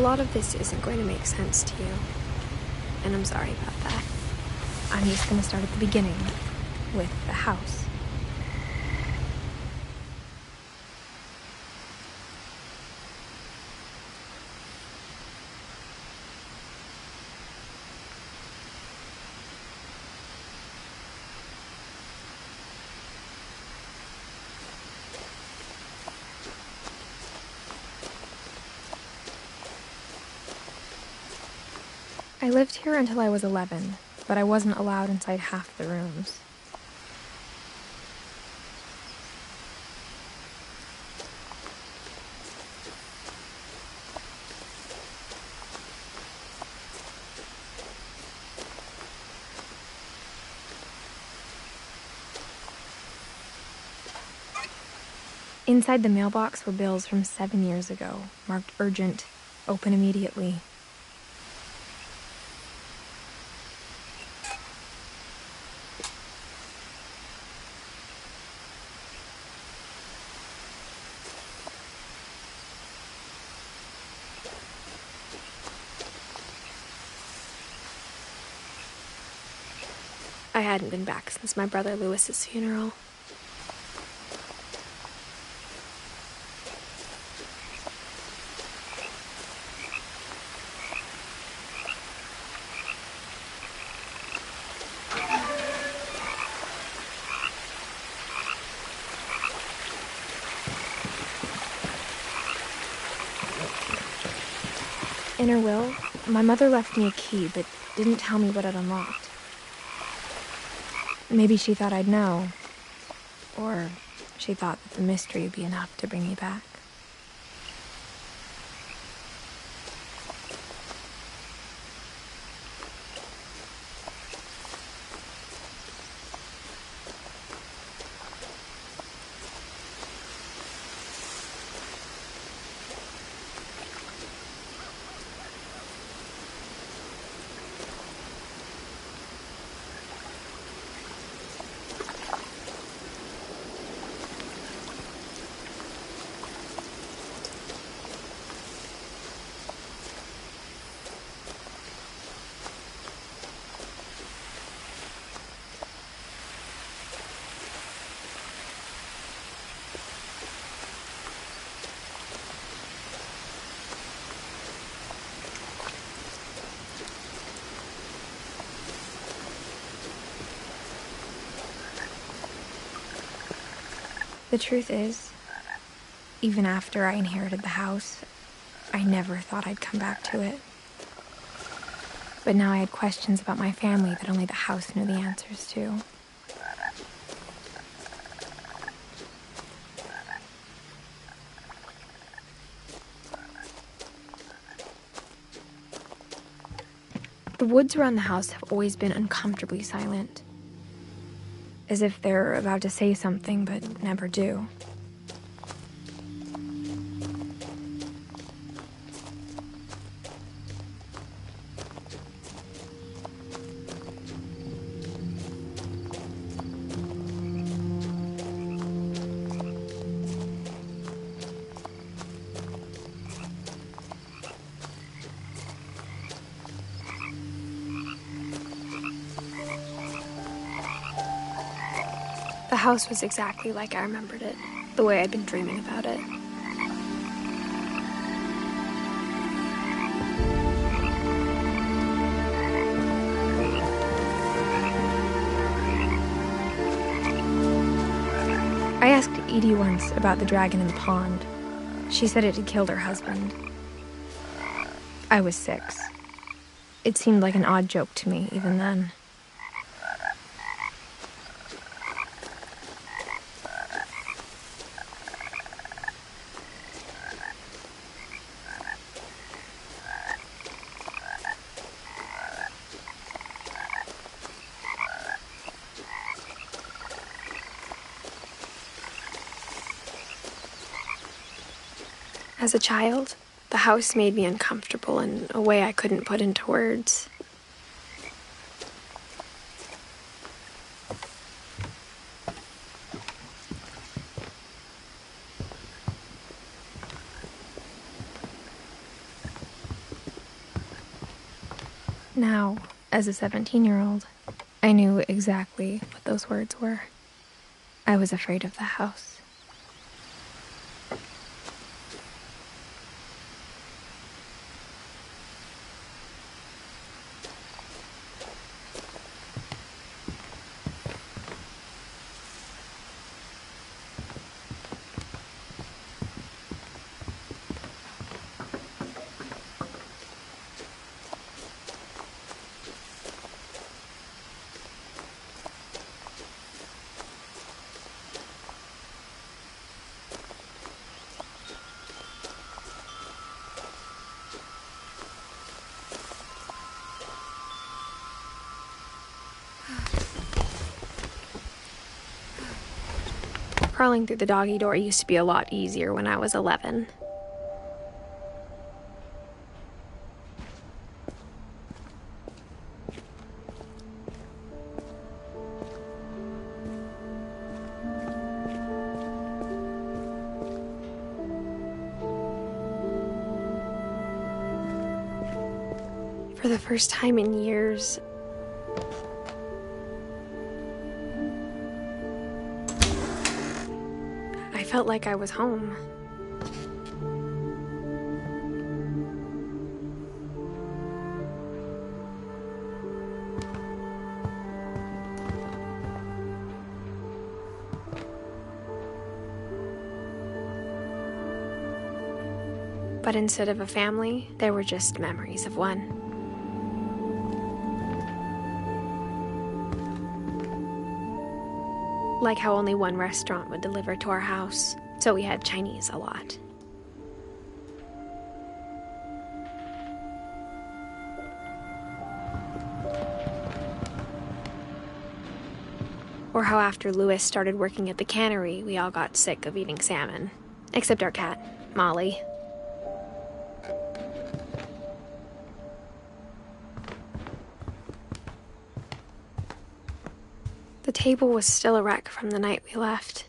lot of this isn't going to make sense to you, and I'm sorry about that. I'm just going to start at the beginning, with the house. I lived here until I was 11, but I wasn't allowed inside half the rooms. Inside the mailbox were bills from 7 years ago, marked urgent, open immediately. I hadn't been back since my brother Lewis's funeral. In her will, my mother left me a key, but didn't tell me what it unlocked. Maybe she thought I'd know, or she thought that the mystery would be enough to bring me back. The truth is, even after I inherited the house, I never thought I'd come back to it. But now I had questions about my family that only the house knew the answers to. The woods around the house have always been uncomfortably silent, as if they're about to say something but never do. The house was exactly like I remembered it, the way I'd been dreaming about it. I asked Edie once about the dragon in the pond. She said it had killed her husband. I was 6. It seemed like an odd joke to me, even then. As a child, the house made me uncomfortable in a way I couldn't put into words. Now, as a 17-year-old, I knew exactly what those words were. I was afraid of the house. Crawling through the doggy door used to be a lot easier when I was 11. For the first time in years, I felt like I was home. But instead of a family, there were just memories of one. Like how only one restaurant would deliver to our house, so we had Chinese a lot. Or how after Louis started working at the cannery, we all got sick of eating salmon. Except our cat, Molly. The table was still a wreck from the night we left.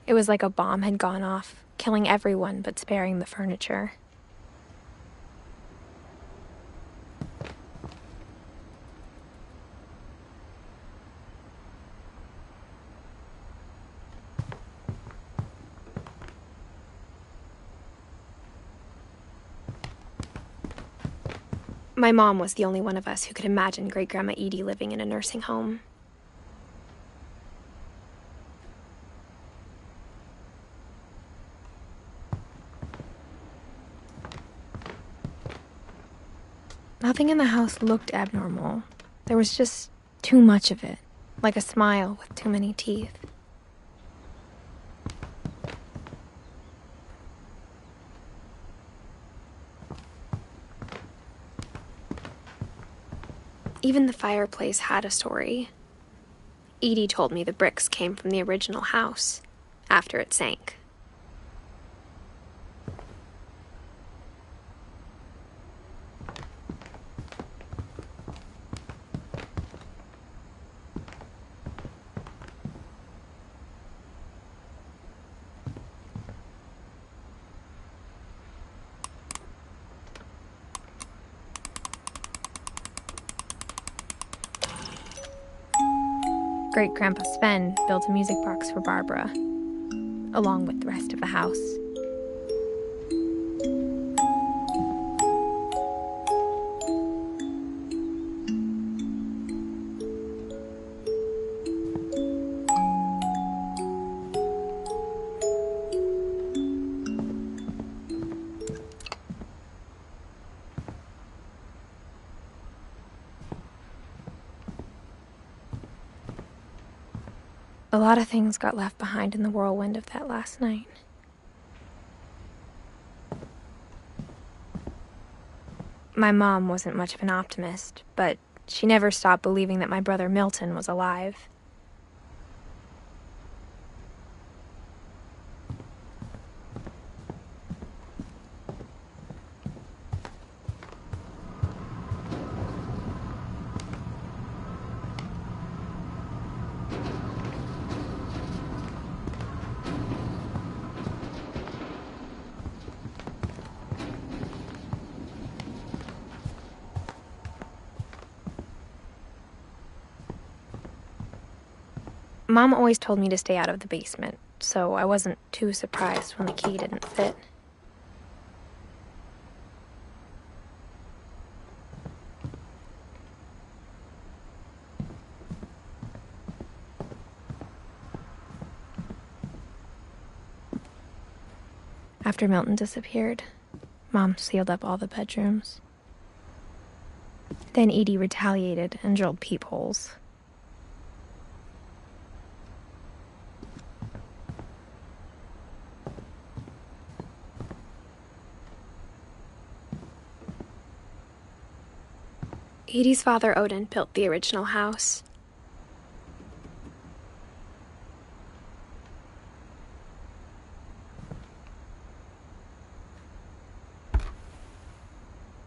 It was like a bomb had gone off, killing everyone but sparing the furniture. My mom was the only one of us who could imagine Great-Grandma Edie living in a nursing home. Nothing in the house looked abnormal. There was just too much of it, like a smile with too many teeth. Even the fireplace had a story. Edie told me the bricks came from the original house, after it sank. Great-Grandpa Sven built a music box for Barbara, along with the rest of the house. A lot of things got left behind in the whirlwind of that last night. My mom wasn't much of an optimist, but she never stopped believing that my brother Milton was alive. Mom always told me to stay out of the basement, so I wasn't too surprised when the key didn't fit. After Milton disappeared, Mom sealed up all the bedrooms. Then Edie retaliated and drilled peepholes. Edie's father, Odin, built the original house.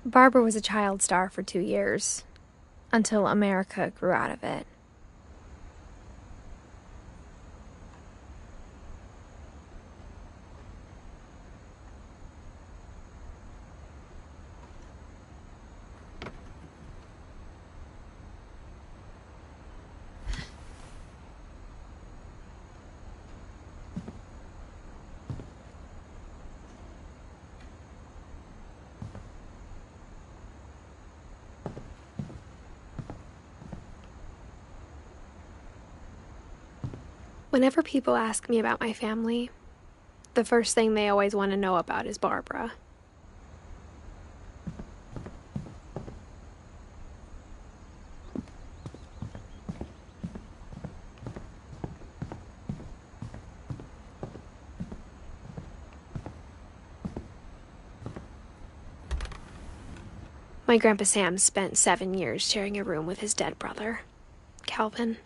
Barbara was a child star for 2 years, until America grew out of it. Whenever people ask me about my family, the first thing they always want to know about is Barbara. My Grandpa Sam spent 7 years sharing a room with his dead brother, Calvin.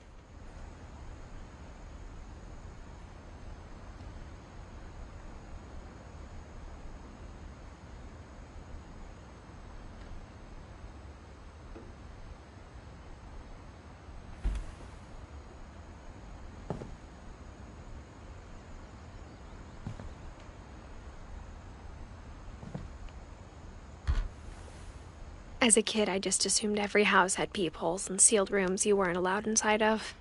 As a kid, I just assumed every house had peepholes and sealed rooms you weren't allowed inside of.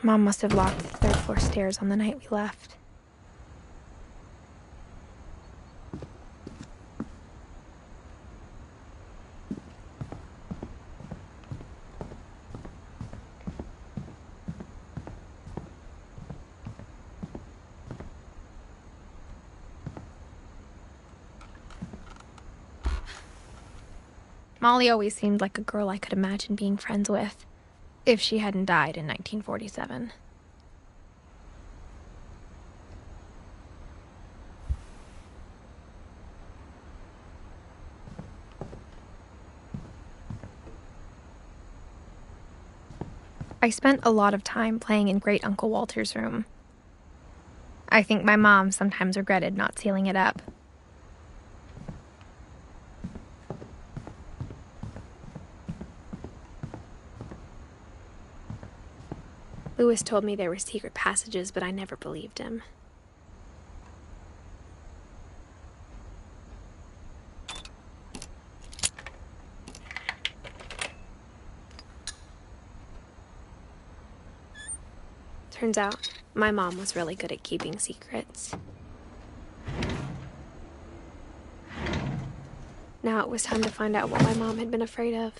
Mom must have locked the third floor stairs on the night we left. Molly always seemed like a girl I could imagine being friends with, if she hadn't died in 1947. I spent a lot of time playing in Great Uncle Walter's room. I think my mom sometimes regretted not sealing it up. Lewis told me there were secret passages, but I never believed him. Turns out, my mom was really good at keeping secrets. Now it was time to find out what my mom had been afraid of.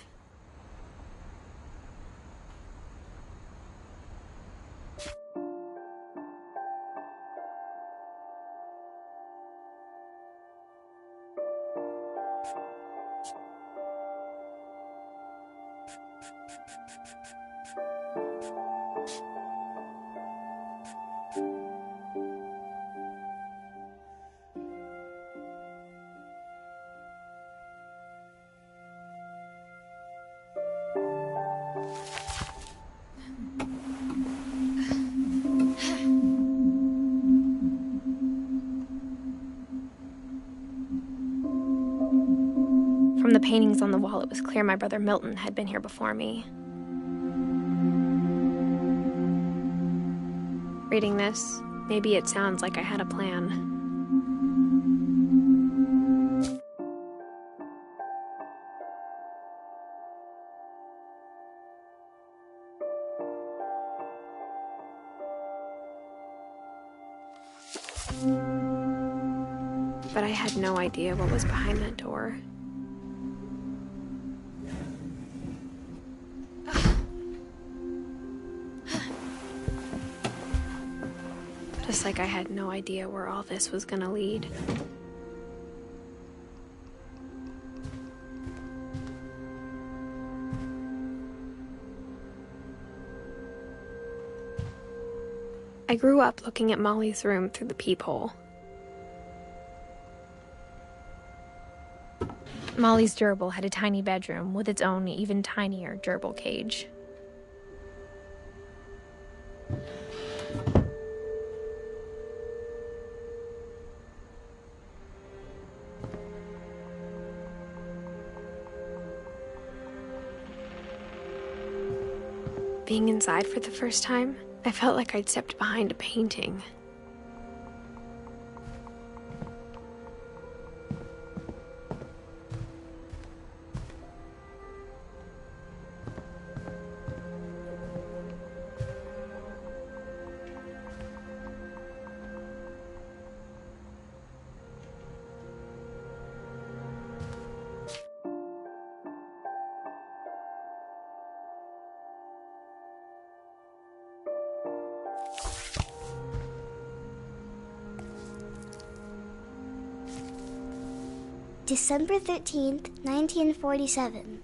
paintings on the wall, it was clear my brother Milton had been here before me. Reading this, maybe it sounds like I had a plan. But I had no idea what was behind that door. Just like I had no idea where all this was gonna lead. I grew up looking at Molly's room through the peephole. Molly's gerbil had a tiny bedroom with its own even tinier gerbil cage. Being inside for the first time, I felt like I'd stepped behind a painting. December 13th, 1947.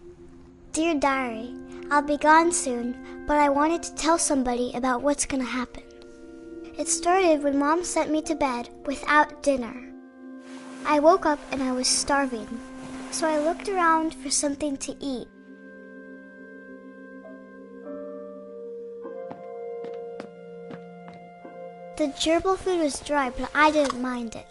Dear Diary, I'll be gone soon, but I wanted to tell somebody about what's gonna happen. It started when Mom sent me to bed without dinner. I woke up and I was starving, so I looked around for something to eat. The gerbil food was dry, but I didn't mind it.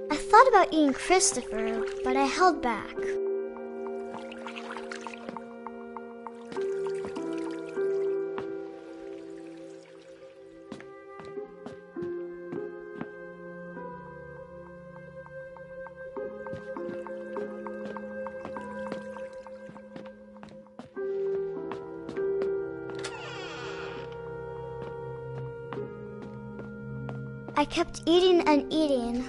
I thought about eating Christopher, but I held back. I kept eating and eating.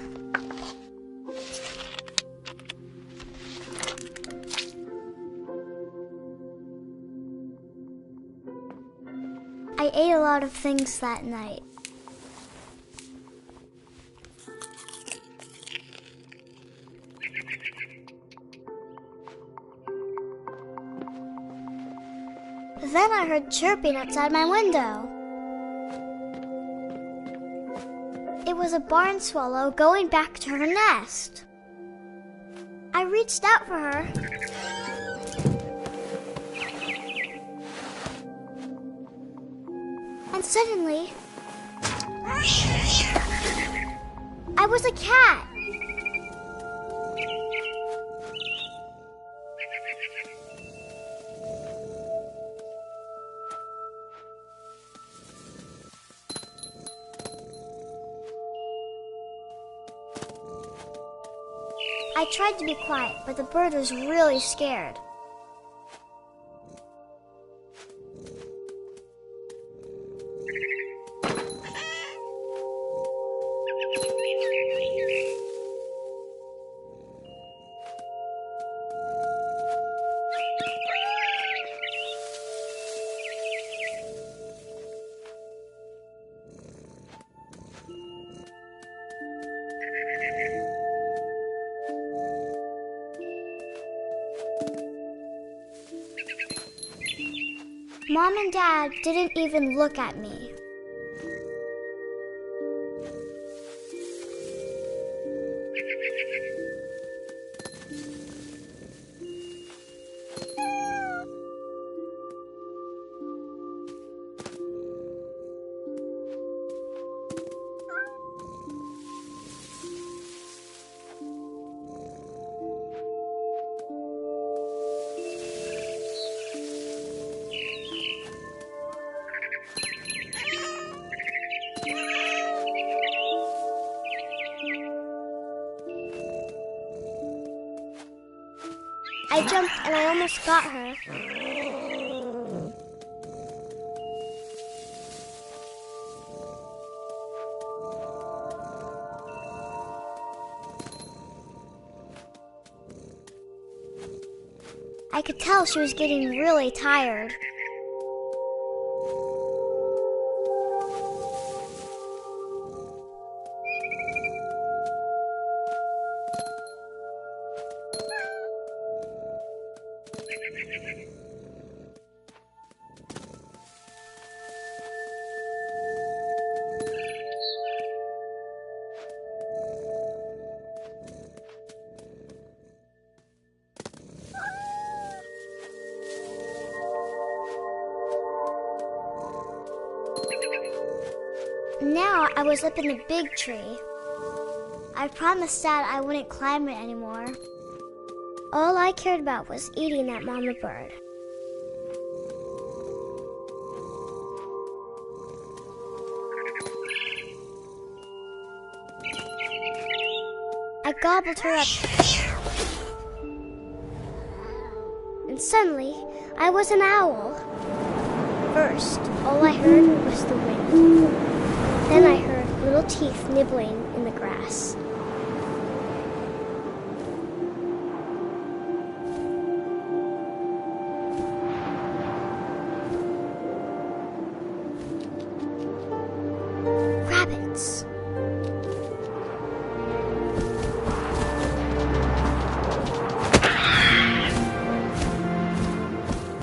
I ate a lot of things that night. Then I heard chirping outside my window. It was a barn swallow going back to her nest. I reached out for her. And suddenly, I was a cat. I tried to be quiet, but the bird was really scared. Mom and Dad didn't even look at me. I jumped and I almost got her. I could tell she was getting really tired. Now I was up in the big tree. I promised Dad I wouldn't climb it anymore. All I cared about was eating that mama bird. I gobbled her up. And suddenly, I was an owl. First, all I heard was the wind. Then I heard little teeth nibbling in the grass. Rabbits.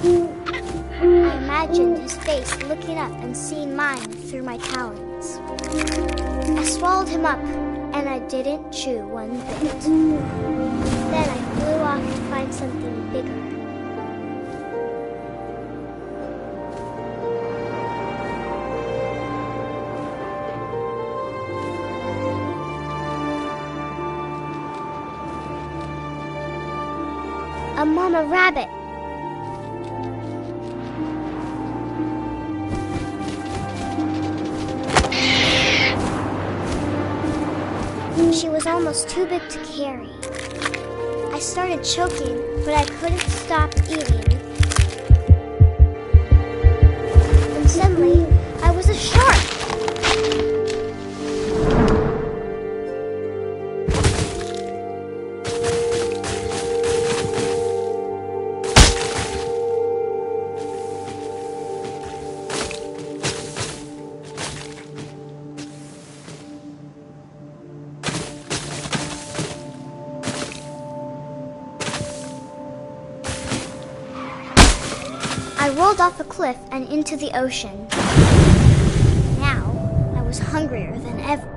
I imagined his face looking up and seeing mine through my talons. I swallowed him up, and I didn't chew one bit. Then I flew off to find something bigger. A mama rabbit. She was almost too big to carry. I started choking, but I couldn't stop eating. And suddenly, I was a shark. I rolled off a cliff and into the ocean. Now, I was hungrier than ever.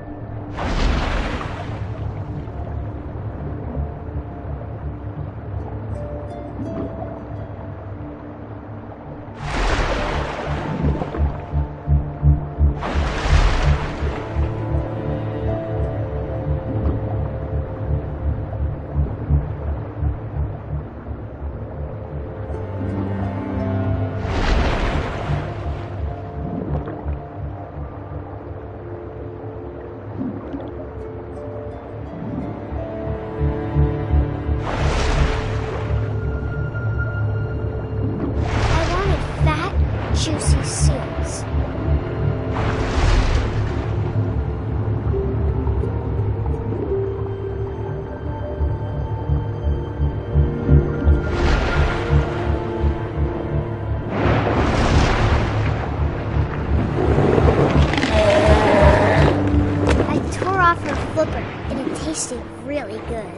Juicy seals. I tore off her flipper and it tasted really good.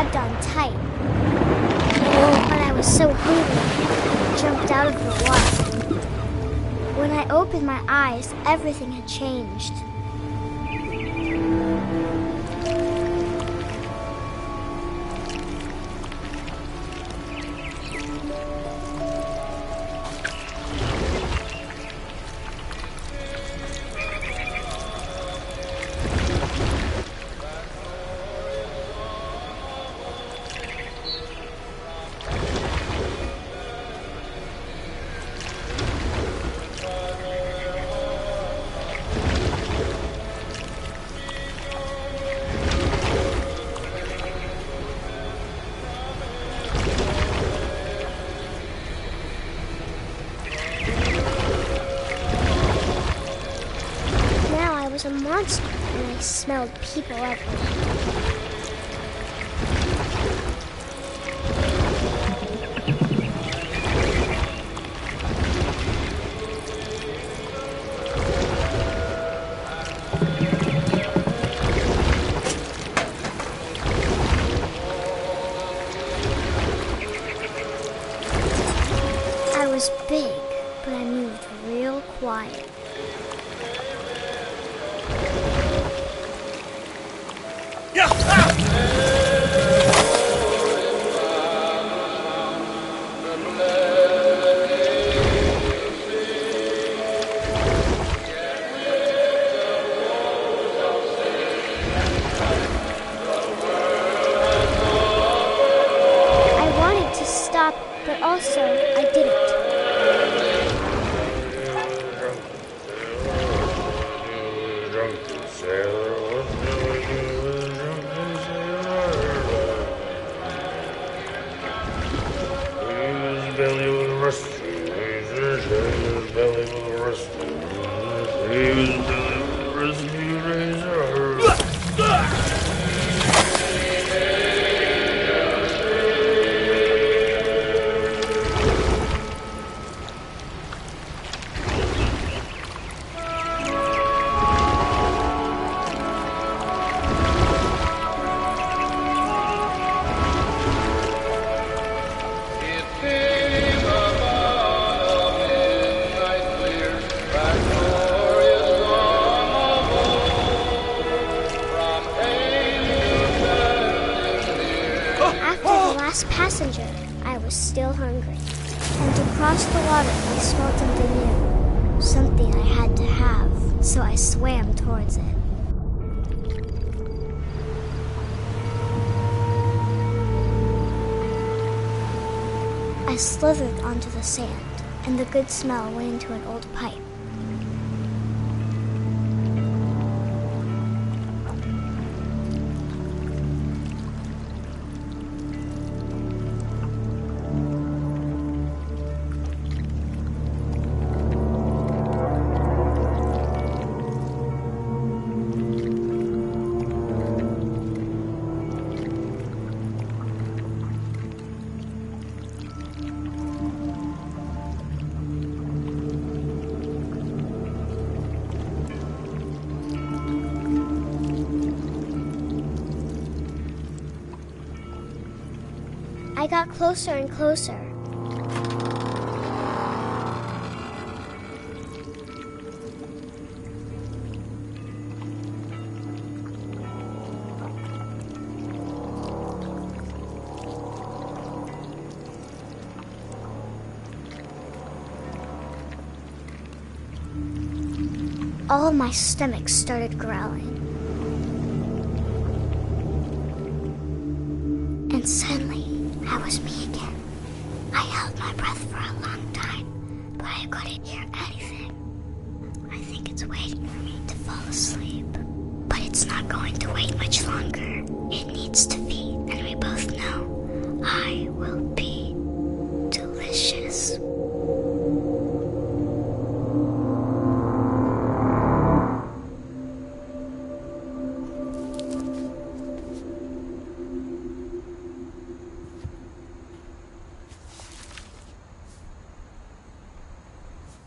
grabbed on tight. But I was so hungry, I jumped out of the water. When I opened my eyes, everything had changed. A monster, and I smelled people everywhere. I was big, but I moved real quiet. I wanted to stop, but also I didn't. Passenger, I was still hungry, and to cross the water I smelled something new, something I had to have, so I swam towards it. I slithered onto the sand, and the good smell went into an old pipe. I got closer and closer. All of my stomach started growling. And suddenly, I was me again. I held my breath for a long time, but I couldn't hear anything. I think it's waiting for me to fall asleep. But it's not going to wait much longer. It needs to feed, and we both know I will be delicious.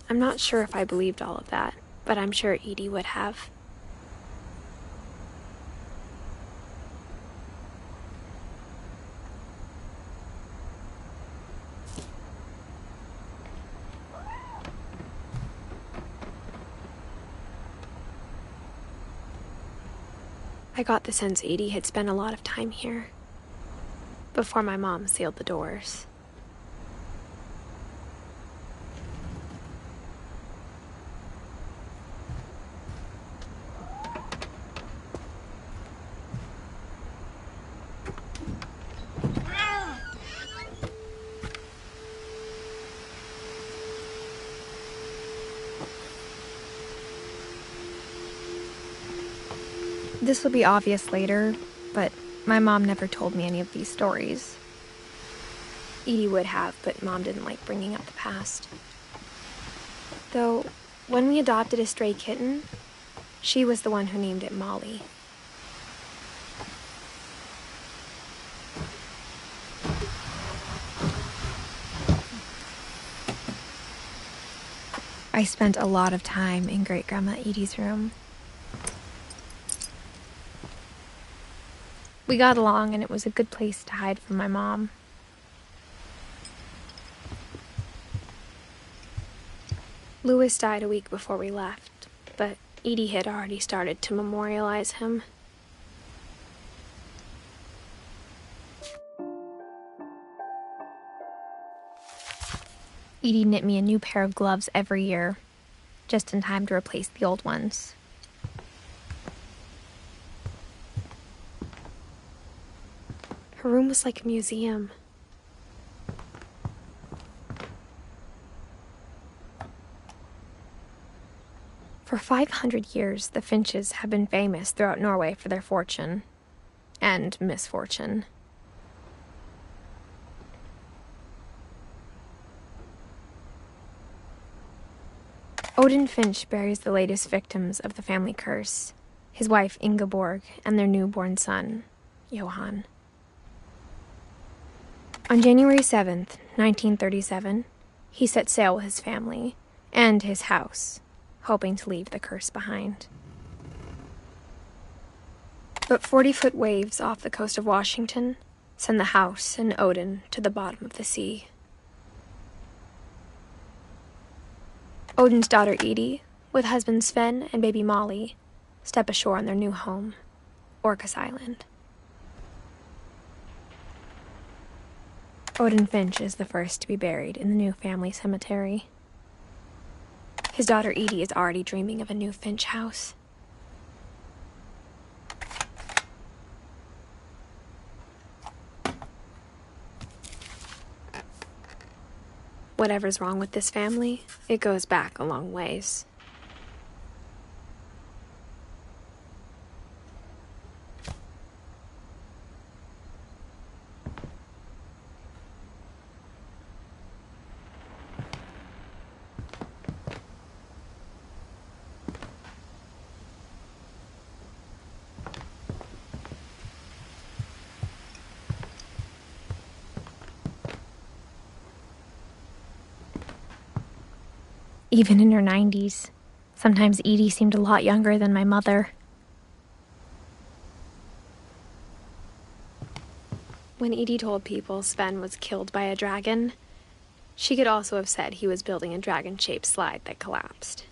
I'm not sure if I believed all of that, but I'm sure Edie would have. I got the sense Edie had spent a lot of time here, before my mom sealed the doors. This will be obvious later, but my mom never told me any of these stories. Edie would have, but Mom didn't like bringing up the past. Though, when we adopted a stray kitten, she was the one who named it Molly. I spent a lot of time in Great-Grandma Edie's room. We got along, and it was a good place to hide from my mom. Louis died a week before we left, but Edie had already started to memorialize him. Edie knit me a new pair of gloves every year, just in time to replace the old ones. Her room was like a museum. For 500 years, the Finches have been famous throughout Norway for their fortune and misfortune. Odin Finch buries the latest victims of the family curse, his wife Ingeborg and their newborn son, Johan. On January 7th, 1937, he set sail with his family and his house, hoping to leave the curse behind. But 40-foot waves off the coast of Washington send the house and Odin to the bottom of the sea. Odin's daughter Edie, with husband Sven and baby Molly, step ashore on their new home, Orcas Island. Odin Finch is the first to be buried in the new family cemetery. His daughter Edie is already dreaming of a new Finch house. Whatever's wrong with this family, it goes back a long ways. Even in her 90s, sometimes Edie seemed a lot younger than my mother. When Edie told people Sven was killed by a dragon, she could also have said he was building a dragon-shaped slide that collapsed.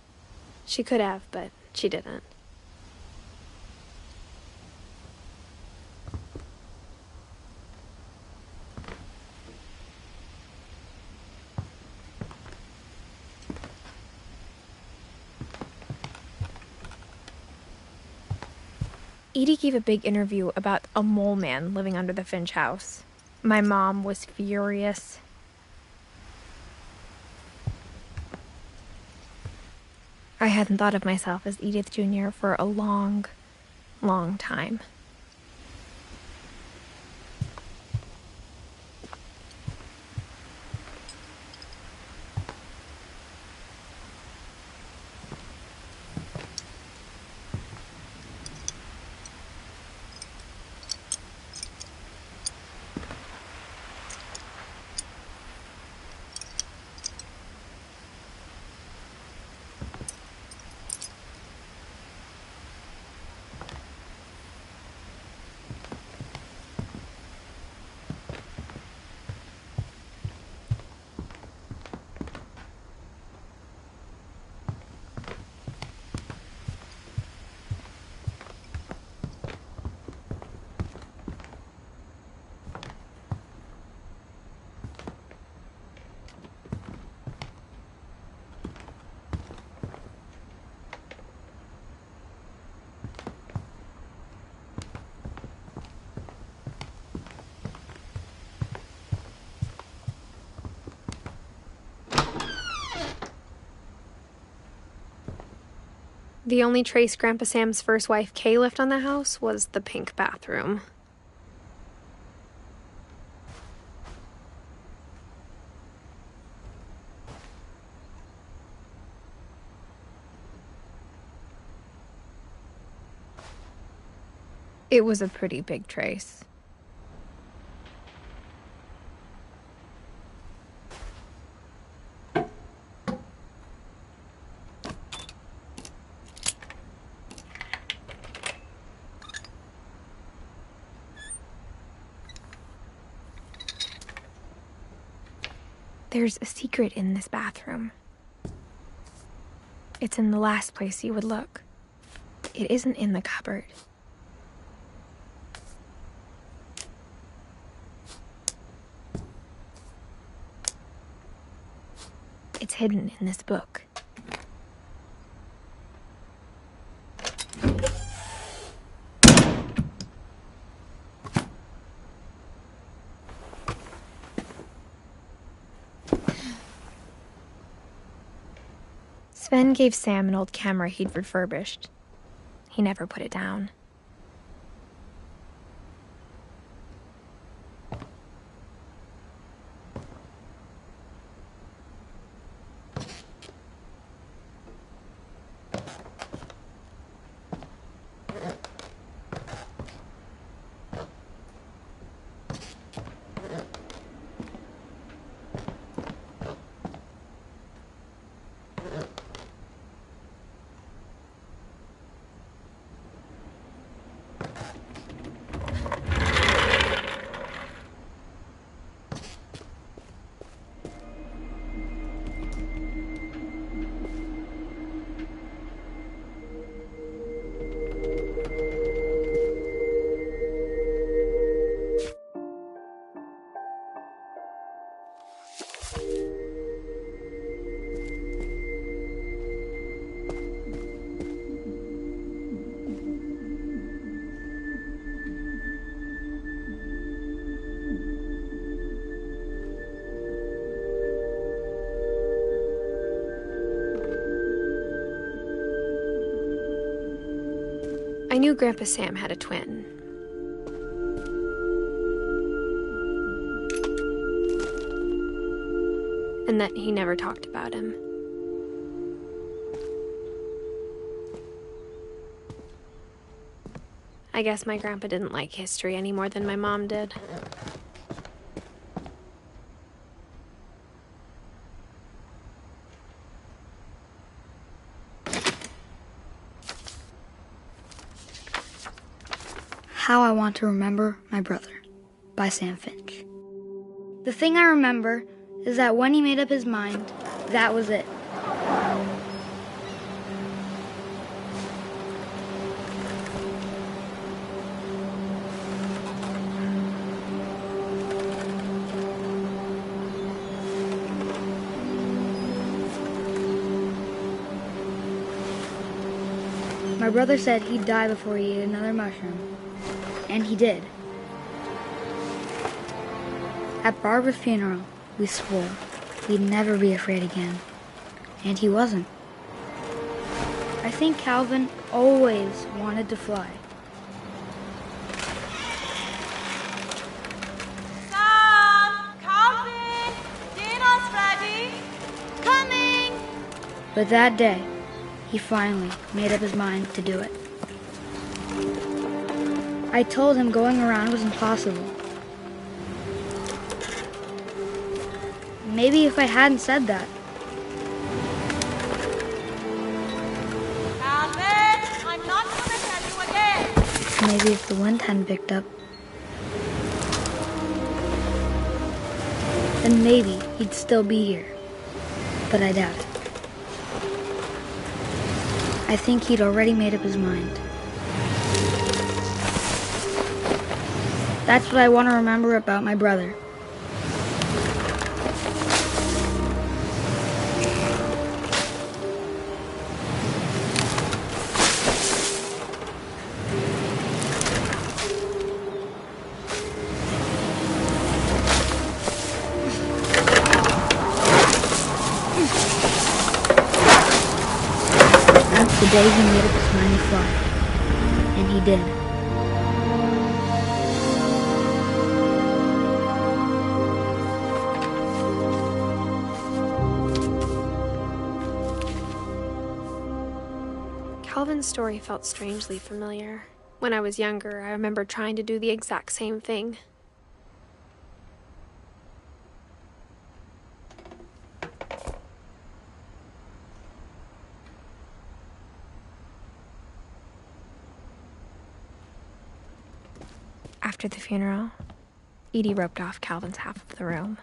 She could have, but she didn't. Edie gave a big interview about a mole man living under the Finch house. My mom was furious. I hadn't thought of myself as Edith Jr. for a long, long time. The only trace Grandpa Sam's first wife, Kay, left on the house was the pink bathroom. It was a pretty big trace. There's a secret in this bathroom. It's in the last place you would look. It isn't in the cupboard. It's hidden in this book. Sven gave Sam an old camera he'd refurbished. He never put it down. I knew Grandpa Sam had a twin. And that he never talked about him. I guess my grandpa didn't like history any more than my mom did. How I Want to Remember My Brother by Sam Finch. The thing I remember is that when he made up his mind, that was it. My brother said he'd die before he ate another mushroom. And he did. At Barbara's funeral, we swore we'd never be afraid again. And he wasn't. I think Calvin always wanted to fly. Sam! Calvin! Dinner's ready! Coming! But that day, he finally made up his mind to do it. I told him going around was impossible. Maybe if I hadn't said that. Calvin, I'm not going to tell you again. Maybe if the wind hadn't picked up. Then maybe he'd still be here. But I doubt it. I think he'd already made up his mind. That's what I want to remember about my brother. That's the day he made up his mind to fly. And he did. Calvin's story felt strangely familiar. When I was younger, I remember trying to do the exact same thing. After the funeral, Edie roped off Calvin's half of the room.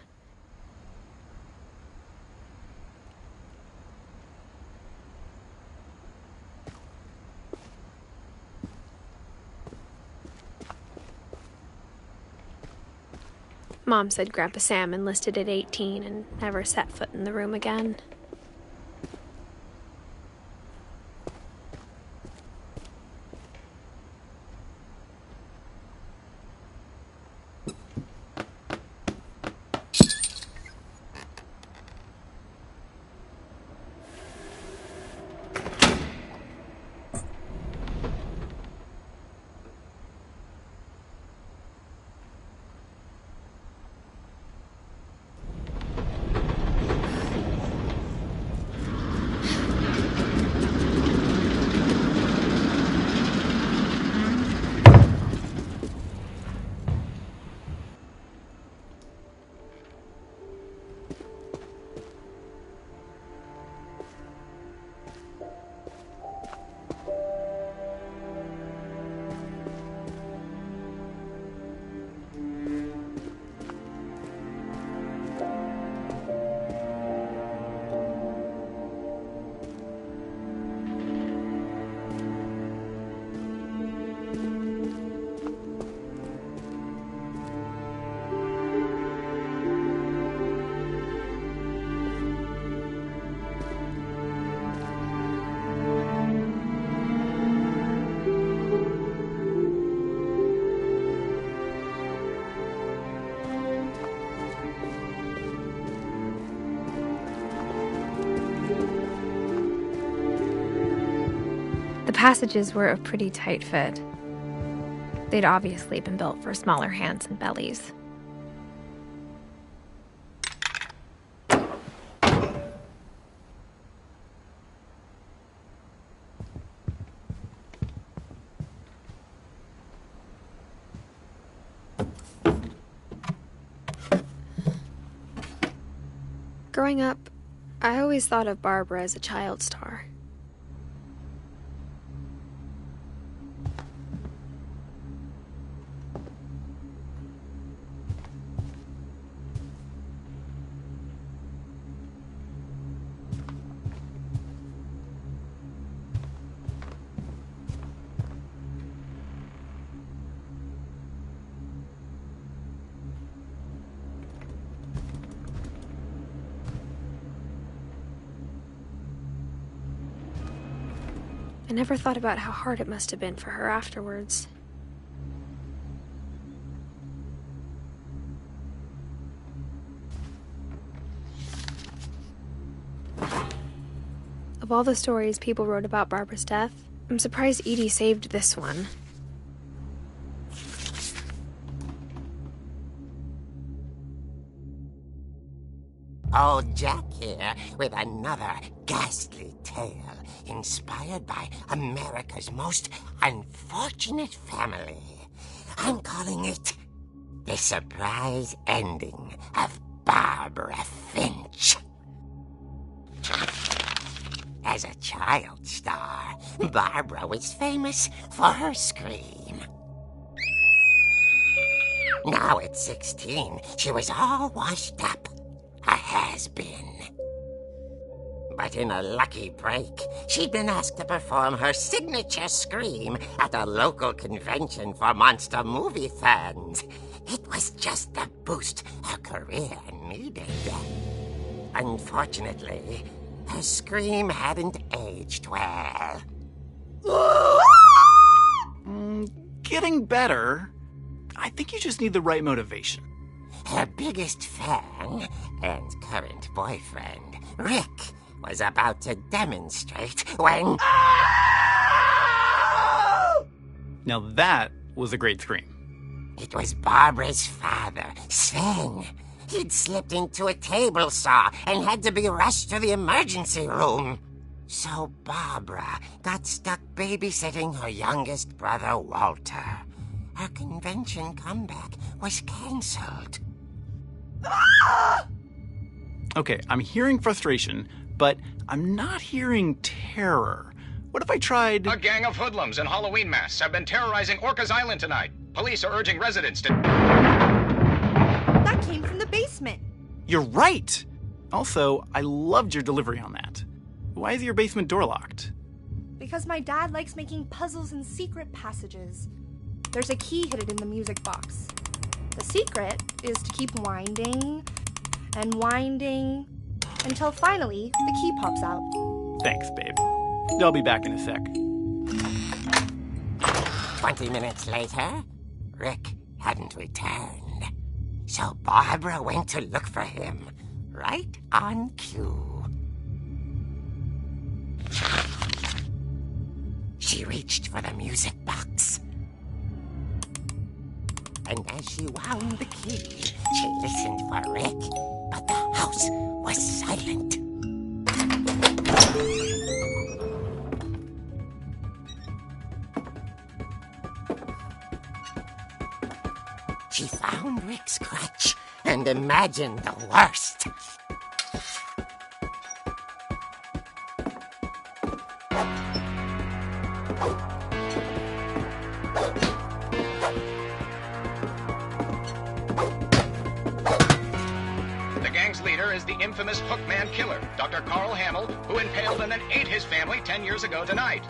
Mom said Grandpa Sam enlisted at 18 and never set foot in the room again. The passages were a pretty tight fit. They'd obviously been built for smaller hands and bellies. Growing up, I always thought of Barbara as a child star. I never thought about how hard it must have been for her afterwards. Of all the stories people wrote about Barbara's death, I'm surprised Edie saved this one. Old Jack here with another ghastly tale inspired by America's most unfortunate family. I'm calling it The Surprise Ending of Barbara Finch. As a child star, Barbara was famous for her scream. Now at 16, she was all washed up. A has-been. But in a lucky break, she'd been asked to perform her signature scream at a local convention for monster movie fans. It was just the boost her career needed. Unfortunately, her scream hadn't aged well. Getting better. I think you just need the right motivation. Her biggest fan and current boyfriend, Rick, was about to demonstrate when... Now that was a great scream. It was Barbara's father, Sven. He'd slipped into a table saw and had to be rushed to the emergency room. So Barbara got stuck babysitting her youngest brother, Walter. Her convention comeback was cancelled. Okay, I'm hearing frustration, but I'm not hearing terror. What if I tried... A gang of hoodlums in Halloween masks have been terrorizing Orcas Island tonight. Police are urging residents to... That came from the basement. You're right! Also, I loved your delivery on that. Why is your basement door locked? Because my dad likes making puzzles and secret passages. There's a key hidden in the music box. The secret is to keep winding and winding until finally the key pops out. Thanks, babe. I'll be back in a sec. 20 minutes later, Rick hadn't returned. So Barbara went to look for him, right on cue. She reached for the music box. And as she wound the key, she listened for Rick, but the house was silent. She found Rick's crutch and imagined the worst. The gang's leader is the infamous Hookman killer, Dr. Carl Hamill, who impaled and then ate his family 10 years ago tonight.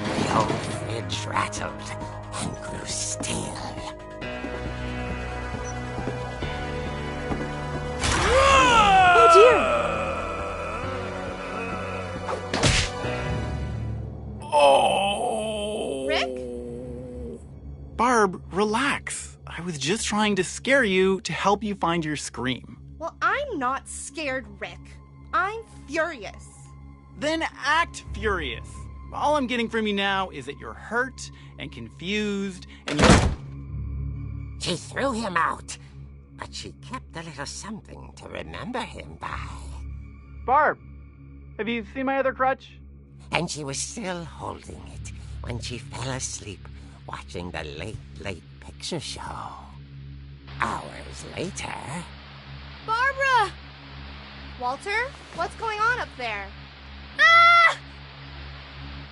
The old fridge rattled and grew still. Oh! Rick? Barb, relax. I was just trying to scare you to help you find your scream. Well, I'm not scared, Rick. I'm furious. Then act furious. All I'm getting from you now is that you're hurt and confused and you're... She threw him out, but she kept a little something to remember him by. Barb, have you seen my other crutch? And she was still holding it when she fell asleep watching the late picture show. Hours later... Barbara! Walter, what's going on up there? Ah!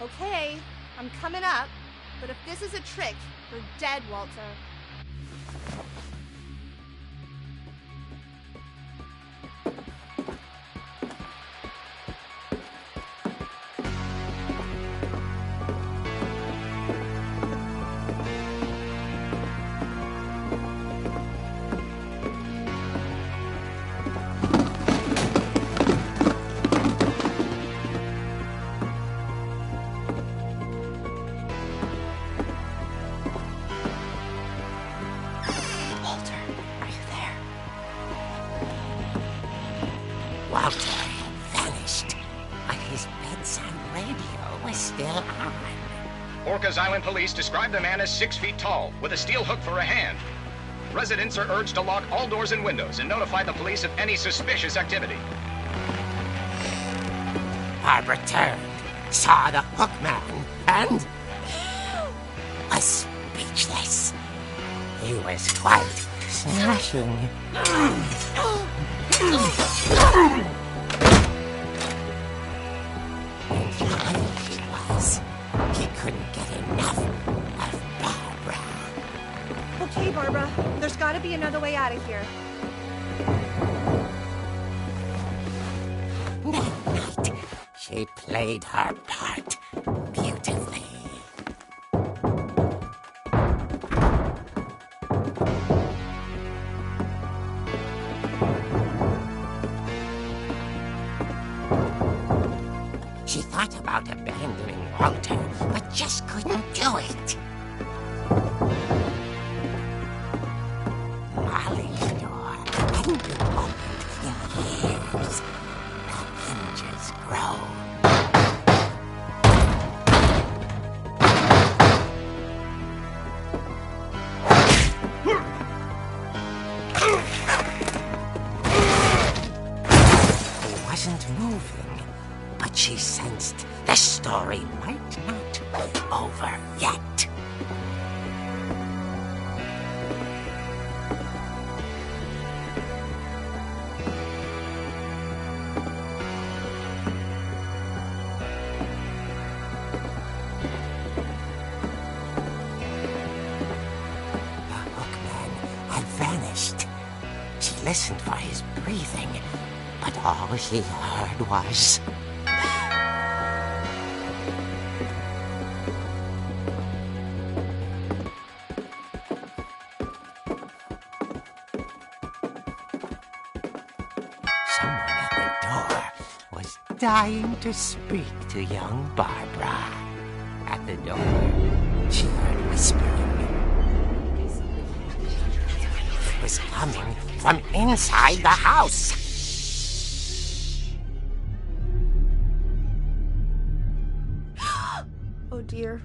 Okay, I'm coming up, but if this is a trick, you're dead, Walter. Walter had vanished, but his bedside radio was still on. Orcas Island police describe the man as 6 feet tall, with a steel hook for a hand. Residents are urged to lock all doors and windows and notify the police of any suspicious activity. Barbara turned, saw the hook man, and was speechless. He was quite smashing. And funny he was. He couldn't get enough of Barbara. Okay, Barbara, there's gotta be another way out of here. That night, she played her part beautifully. She thought about abandoning Walter, but just couldn't do it. story might not be over yet. She listened for his breathing, but all she heard was... Someone at the door was dying to speak to young Barbara. At the door, she heard whispering. It was coming from inside the house. Oh dear.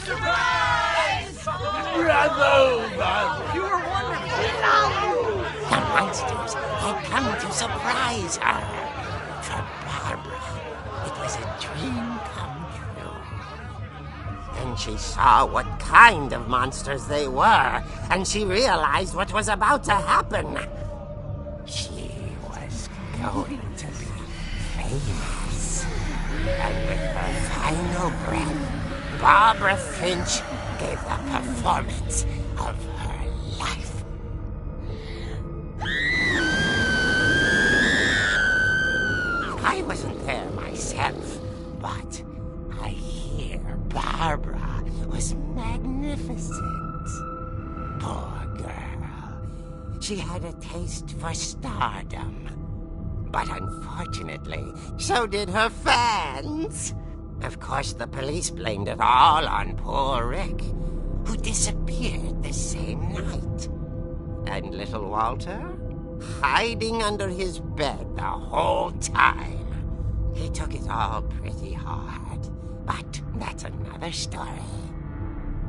Surprise! Bravo, Barbara! You were wonderful! The monsters had come to surprise her. For Barbara, it was a dream come true. Then she saw what kind of monsters they were, and she realized what was about to happen. She was going to be famous. And with her final breath, Barbara Finch gave the performance of her life. I wasn't there myself, but I hear Barbara was magnificent. Poor girl. She had a taste for stardom. But unfortunately, so did her fans. Of course, the police blamed it all on poor Rick, who disappeared the same night. And little Walter, hiding under his bed the whole time. He took it all pretty hard, but that's another story.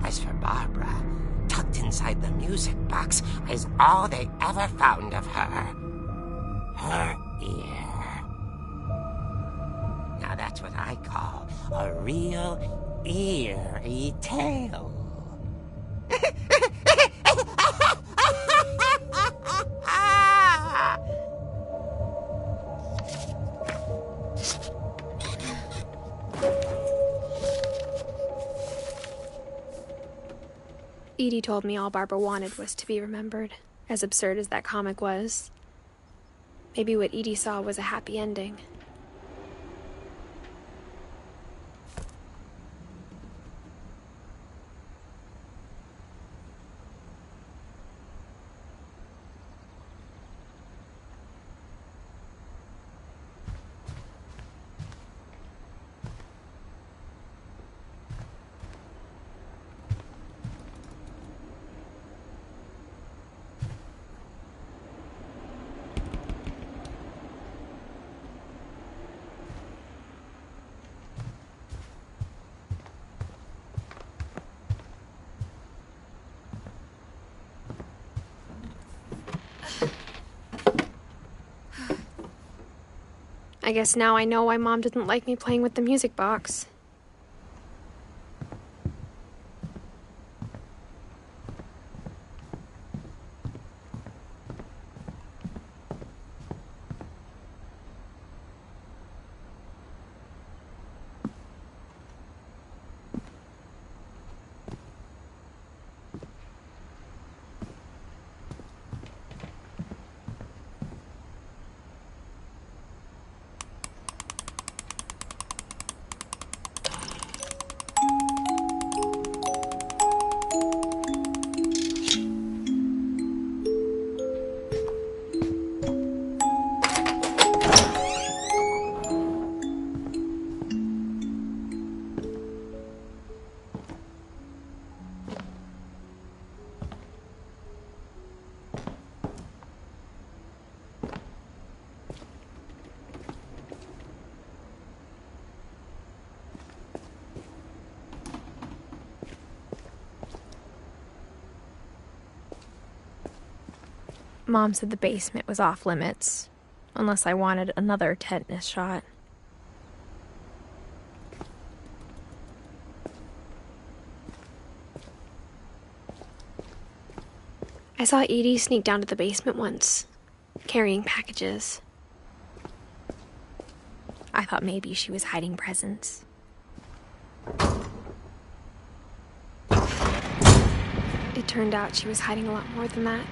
As for Barbara, tucked inside the music box is all they ever found of her. Her ear. Now that's what I call a real eerie tale. Edie told me all Barbara wanted was to be remembered, as absurd as that comic was. Maybe what Edie saw was a happy ending. I guess now I know why Mom didn't like me playing with the music box. Mom said the basement was off limits, unless I wanted another tetanus shot. I saw Edie sneak down to the basement once, carrying packages. I thought maybe she was hiding presents. It turned out she was hiding a lot more than that.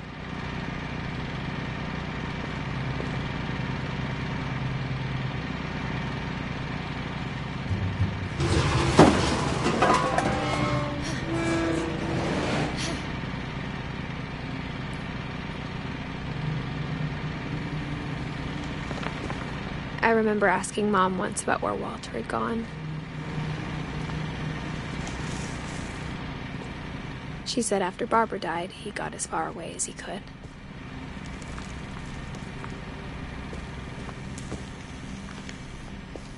I remember asking Mom once about where Walter had gone. She said after Barbara died, he got as far away as he could.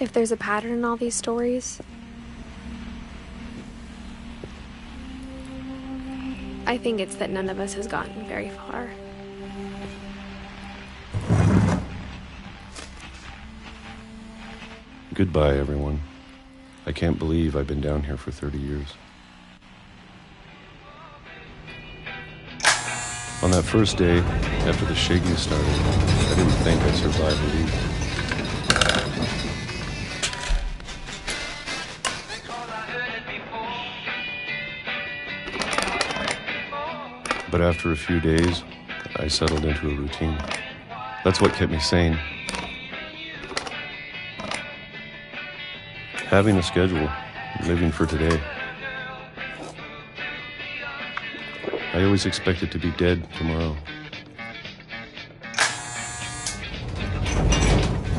If there's a pattern in all these stories, I think it's that none of us has gotten very far. Goodbye, everyone. I can't believe I've been down here for 30 years. On that first day, after the shaking started, I didn't think I'd survive a week. But after a few days, I settled into a routine. That's what kept me sane. Having a schedule, living for today. I always expected to be dead tomorrow.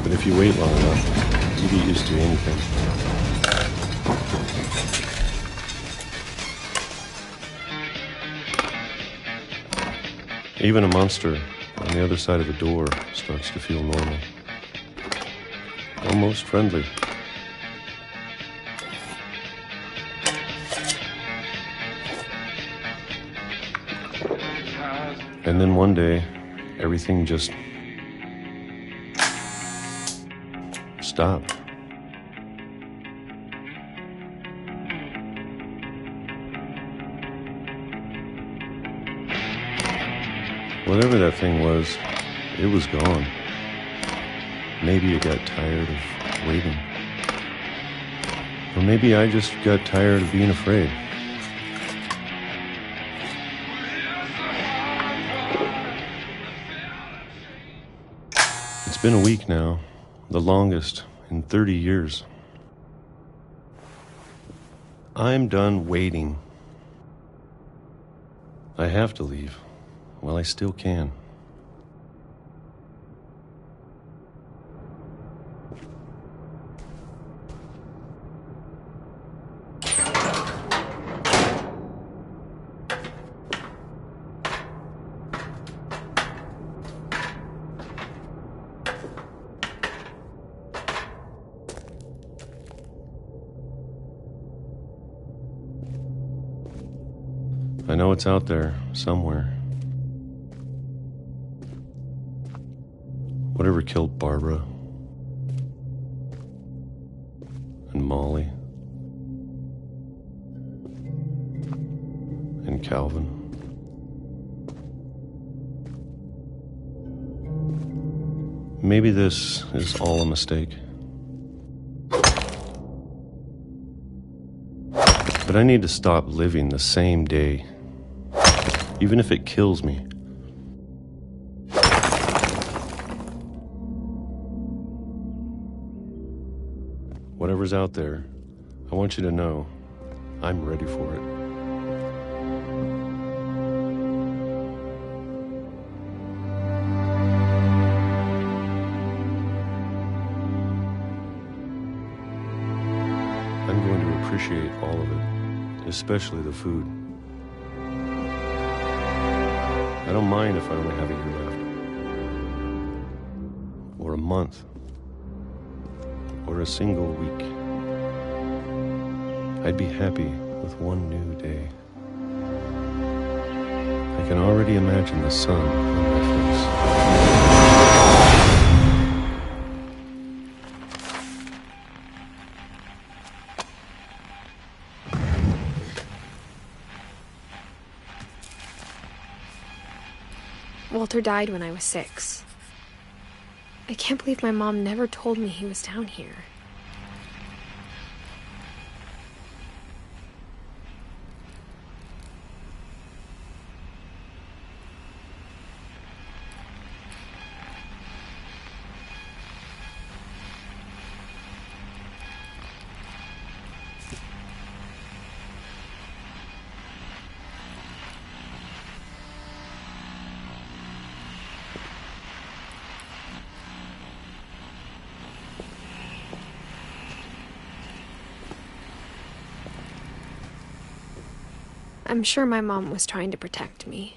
But if you wait long enough, you get used to anything. Even a monster on the other side of the door starts to feel normal. Almost friendly. And then one day, everything just stopped. Whatever that thing was, it was gone. Maybe it got tired of waiting. Or maybe I just got tired of being afraid. It's been a week now, the longest in 30 years. I'm done waiting. I have to leave. Well, I still can. I know it's out there somewhere. Whatever killed Barbara and Molly and Calvin. Maybe this is all a mistake. But I need to stop living the same day, even if it kills me. Whatever's out there, I want you to know I'm ready for it. I'm going to appreciate all of it, especially the food. I don't mind if I only have a year left, or a month, or a single week. I'd be happy with one new day. I can already imagine the sun on my face. Walter died when I was 6. I can't believe my mom never told me he was down here. I'm sure my mom was trying to protect me.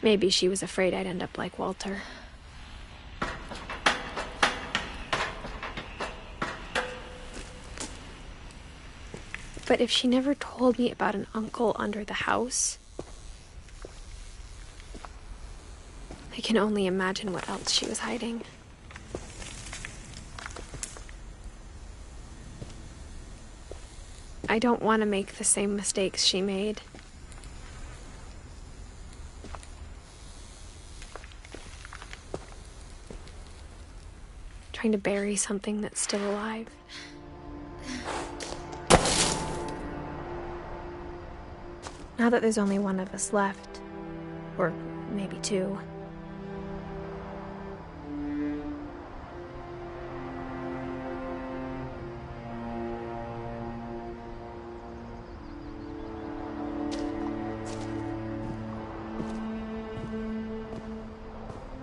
Maybe she was afraid I'd end up like Walter. But if she never told me about an uncle under the house, I can only imagine what else she was hiding. I don't want to make the same mistakes she made. Trying to bury something that's still alive. Now that there's only one of us left, or maybe 2,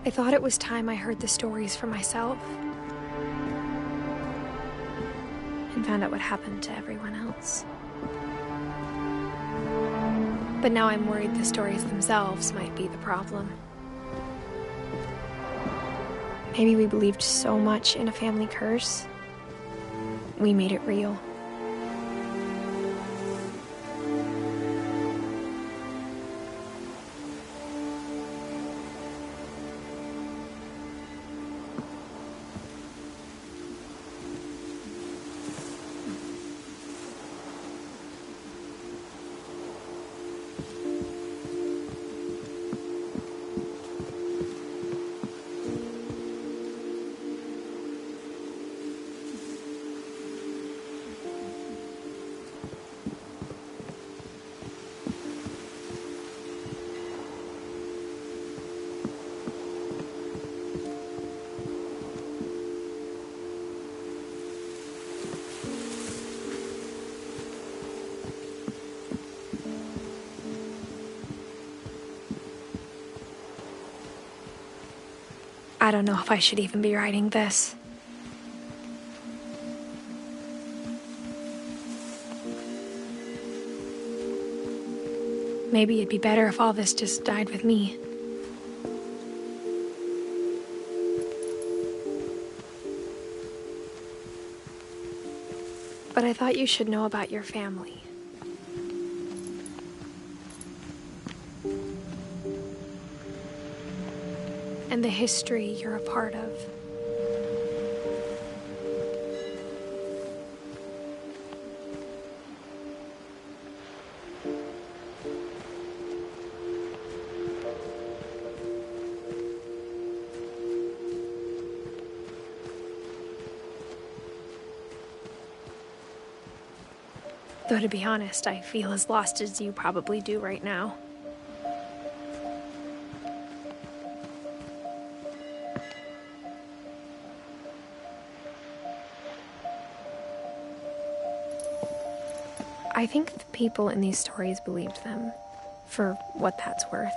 I thought it was time I heard the stories for myself and found out what happened to everyone else. But now I'm worried the stories themselves might be the problem. Maybe we believed so much in a family curse, we made it real. I don't know if I should even be writing this. Maybe it'd be better if all this just died with me. But I thought you should know about your family. And the history you're a part of. Though to be honest, I feel as lost as you probably do right now. I think the people in these stories believed them, for what that's worth.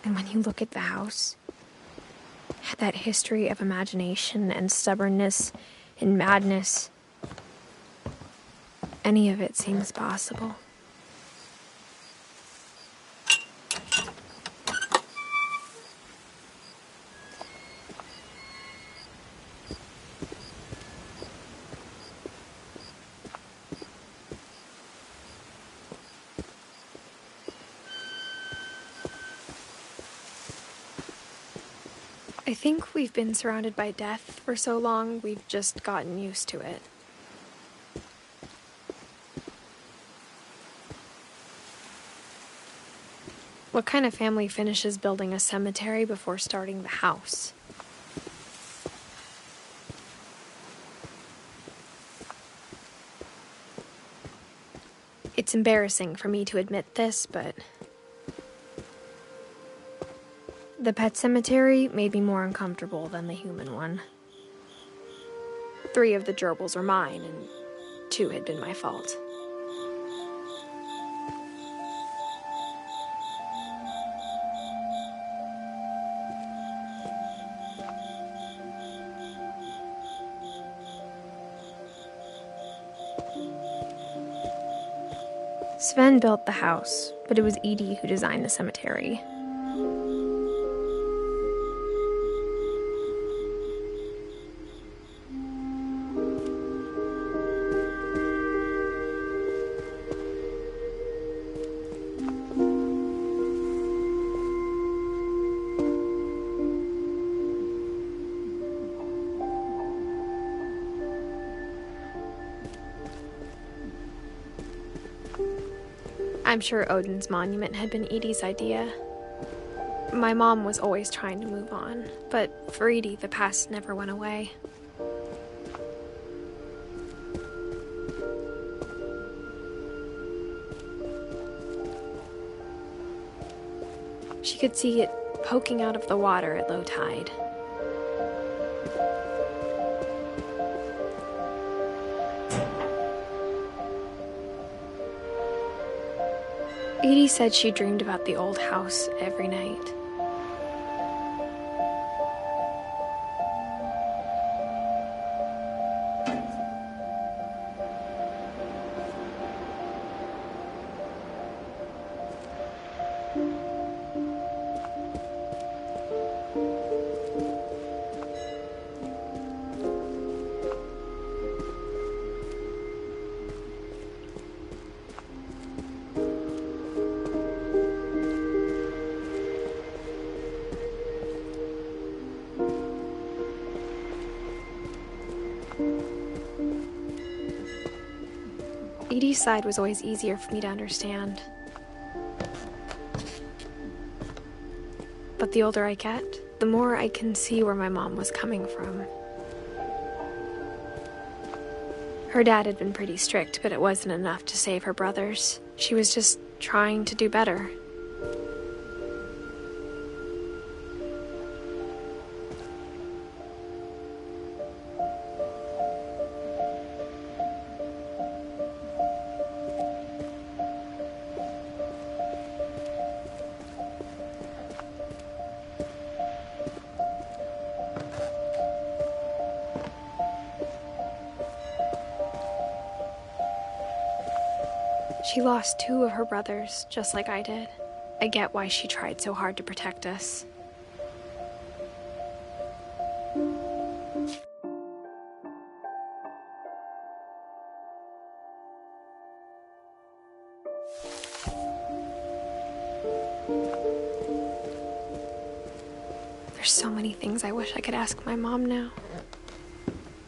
And when you look at the house, that history of imagination and stubbornness and madness, any of it seems possible. I think we've been surrounded by death for so long, we've just gotten used to it. What kind of family finishes building a cemetery before starting the house? It's embarrassing for me to admit this, but the pet cemetery made me more uncomfortable than the human one. 3 of the gerbils were mine, and 2 had been my fault. Sven built the house, but it was Edie who designed the cemetery. I'm sure Odin's monument had been Edie's idea. My mom was always trying to move on, but for Edie, the past never went away. She could see it poking out of the water at low tide. Edie said she dreamed about the old house every night. Edie's side was always easier for me to understand. But the older I get, the more I can see where my mom was coming from. Her dad had been pretty strict, but it wasn't enough to save her brothers. She was just trying to do better. She lost 2 of her brothers, just like I did. I get why she tried so hard to protect us. There's so many things I wish I could ask my mom now.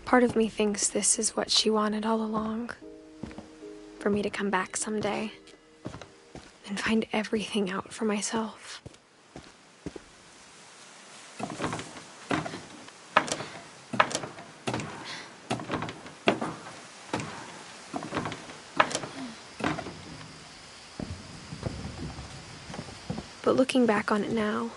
Part of me thinks this is what she wanted all along. For me to come back someday and find everything out for myself. But looking back on it now,